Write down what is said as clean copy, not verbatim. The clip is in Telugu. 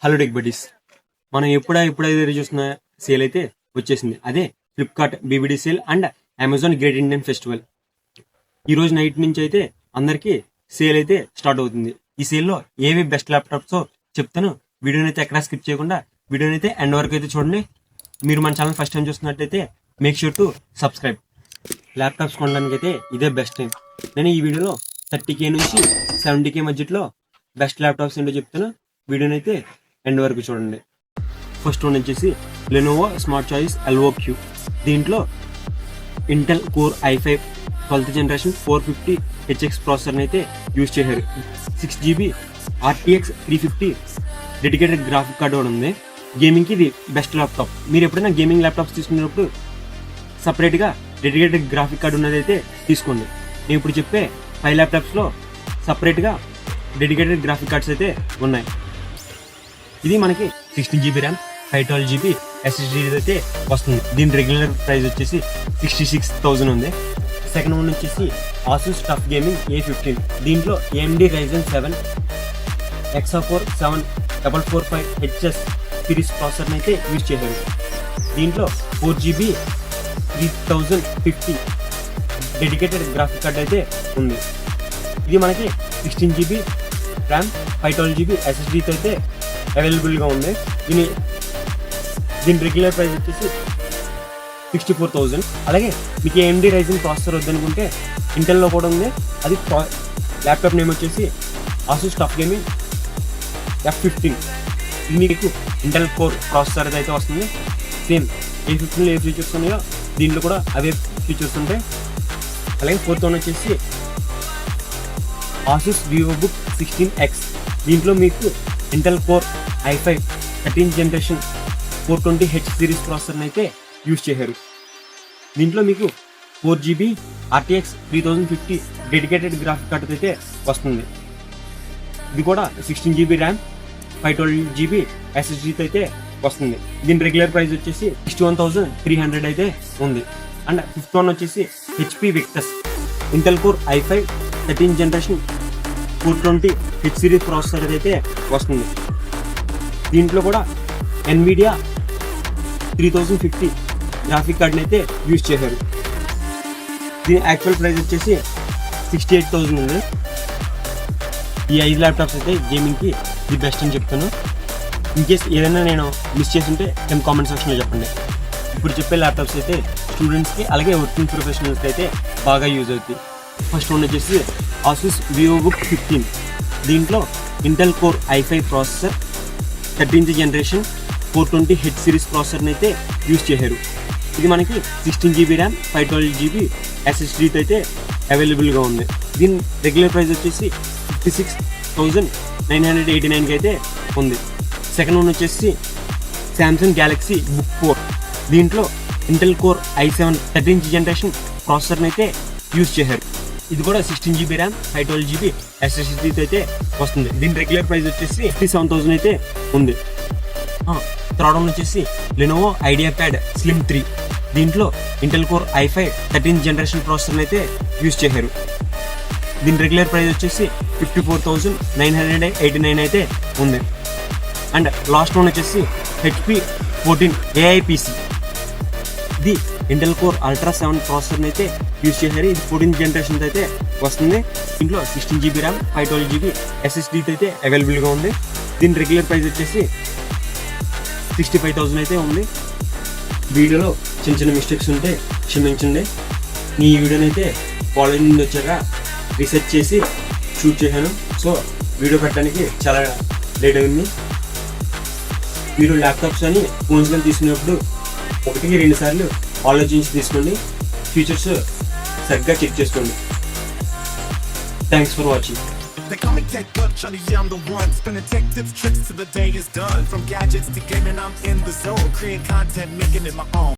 హలో టెక్ బడీస్, మనం ఎప్పుడైతే చూసిన సేల్ అయితే వచ్చేసింది. అదే Flipkart BBD sale and Amazon great Indian festival. ఈ రోజు నైట్ నుంచి అయితే అందరికి సేల్ అయితే స్టార్ట్ అవుతుంది. ఈ సేల్లో ఏవి బెస్ట్ ల్యాప్టాప్స్ చెప్తాను. వీడియోని అయితే ఎక్కడా స్కిప్ చేయకుండా వీడియోని అయితే ఎండ్ వరకు అయితే చూడండి. మీరు మన ఛానల్ ఫస్ట్ టైం చూస్తున్నట్టయితే make sure to subscribe. Laptops కొనడానికి అయితే ఇదే బెస్ట్ టైం. నేను ఈ వీడియోలో 30K నుంచి 70K మధ్యలో బెస్ట్ ల్యాప్టాప్స్ ఏంటో చెప్తాను. వీడియోని అయితే ఎండ్ వరకు చూడండి. ఫస్ట్ వన్ వచ్చేసి లెనోవో స్మార్ట్ చాయిస్ LOQ. దీంట్లో Intel core i5 12th generation 450HX ప్రాసెసర్ని అయితే యూజ్ చేశారు. 6GB RTX 350 dedicated graphic card కూడా ఉంది. గేమింగ్కి ఇది బెస్ట్ ల్యాప్టాప్. మీరు ఎప్పుడైనా గేమింగ్ ల్యాప్టాప్స్ తీసుకున్నప్పుడు సపరేట్గా డెడికేటెడ్ గ్రాఫిక్ కార్డ్ ఉన్నది అయితే తీసుకోండి. నేను ఇప్పుడు చెప్పే 5 ల్యాప్టాప్స్లో సపరేట్గా డెడికేటెడ్ గ్రాఫిక్ కార్డ్స్ అయితే ఉన్నాయి. ఇది మనకి 16GB ర్యామ్ 512GB SSD అయితే వస్తుంది. దీని రెగ్యులర్ ప్రైస్ వచ్చేసి 66,000 ఉంది. సెకండ్ వన్ వచ్చేసి ఆసూస్ టఫ్ గేమింగ్ A15. దీంట్లో AMD Ryzen 7 Hexa-core 7445HS series ప్రాసెసర్ని అయితే యూజ్ చేశారు. దీంట్లో 4GB 3050 డెడికేటెడ్ గ్రాఫిక్ కార్డ్ అయితే ఉంది. ఇది మనకి 16GB ర్యామ్ 512GB SSDతో అయితే అవైలబుల్గా ఉంది. దీని రెగ్యులర్ ప్రైస్ వచ్చేసి 64,000. అలాగే మీకు AMD Ryzen ప్రాసెసర్ వద్దనుకుంటే ఇంటెల్లో కూడా ఉంది. అది ల్యాప్టాప్ నేమ్ వచ్చేసి ఆసూస్ టఫ్ గేమింగ్ F15. ఇది మీకు ఇంటెల్ కోర్ ప్రాసెసర్ అయితే వస్తుంది. సేమ్ A15లో ఏ ఫీచర్స్ ఉన్నాయో దీంట్లో కూడా అవే ఫీచర్స్ ఉంటాయి. అలాగే ఫోర్త్ వన్ వచ్చేసి ఆసూస్ VivoBook 16X. దీంట్లో మీకు Intel core i5 13th generation 420H series ప్రాసెసర్ని అయితే యూజ్ చేశారు. దీంట్లో మీకు 4GB RTX 3050 dedicated graphic card అయితే వస్తుంది. ఇది కూడా 16GB ర్యామ్ 512GB SSDతో అయితే వస్తుంది. దీని రెగ్యులర్ ప్రైస్ వచ్చేసి 61,300 అయితే ఉంది. అండ్ ఫిఫ్త్ వన్ వచ్చేసి HP Victus Intel core i5 13th generation 420H series processor అయితే వస్తుంది. దీంట్లో కూడా NVIDIA 3050 గ్రాఫిక్ కార్డ్ని అయితే యూజ్ చేశారు. దీని యాక్చువల్ ప్రైస్ వచ్చేసి 68,000 ఉంది. ఈ 5 ల్యాప్టాప్స్ అయితే గేమింగ్కి ది బెస్ట్ అని చెప్తాను. ఇన్కేస్ ఏదైనా నేను మిస్ చేసి ఉంటే కింద కామెంట్ సెక్షన్లో చెప్పండి. ఇప్పుడు చెప్పే ల్యాప్టాప్స్ అయితే స్టూడెంట్స్కి అలాగే వర్కింగ్ ప్రొఫెషనల్స్కి అయితే బాగా యూజ్ అవుతాయి. ఫస్ట్ వన్ వచ్చేసి ఆసూస్ VivoBook 15. దీంట్లో Intel core i5 processor 13th generation 420H series ప్రాసెసర్ని అయితే యూజ్ చేశారు. ఇది మనకి 16GB ర్యామ్ 512GB SSDతో అయితే అవైలబుల్గా ఉంది. దీని రెగ్యులర్ ప్రైస్ వచ్చేసి 56,989కి అయితే ఉంది. సెకండ్ వన్ వచ్చేసి శాంసంగ్ గ్యాలక్సీ బుక్ 4. దీంట్లో Intel core i7 13th generation ప్రాసెసర్ని అయితే యూజ్ చేశారు. ఇది కూడా 16GB ర్యామ్ 512GB SSDతో అయితే వస్తుంది. దీని రెగ్యులర్ ప్రైస్ వచ్చేసి 57,000 అయితే ఉంది. థర్డ్ వన్ వచ్చేసి లెనోవో IdeaPad Slim 3. దీంట్లో Intel core i5 13th generation ప్రాసెసర్ని అయితే యూజ్ చేశారు. దీని రెగ్యులర్ ప్రైస్ వచ్చేసి 54,989 అయితే ఉంది. అండ్ లాస్ట్ వన్ వచ్చేసి HP 14 AI PC. ఇది ఇంటెల్ కోర్ అల్ట్రా 7 ప్రాసెసర్ని అయితే యూజ్ చేశారు. ఇది 14th జనరేషన్ అయితే వస్తుంది. దీంట్లో 16GB ర్యామ్ 512GB SSDతో అయితే అవైలబుల్గా ఉంది. దీని రెగ్యులర్ ప్రైస్ వచ్చేసి 65,000 అయితే ఉంది. వీడియోలో చిన్న చిన్న మిస్టేక్స్ ఉంటే క్షమించండి. ఈ వీడియోని అయితే కాలేజ్ నుండి వచ్చాక రీసెర్చ్ చేసి షూట్ చేశాను. సో వీడియో పెట్టడానికి చాలా లేట్ అయింది. మీరు ల్యాప్టాప్స్ అని ఫోన్స్ కానీ తీసుకునేప్పుడు 1-2 సార్లు ఆలోచించి తీసుకోండి. ఫీచర్స్ సరిగ్గా చెక్ చేసుకోండి. Thanks for watching. They call me Tech Bud, Johnny, I'm the one. Spinning tech tips, tricks till the day is done. From gadgets to gaming, I'm in the zone. Creating content, making it my own.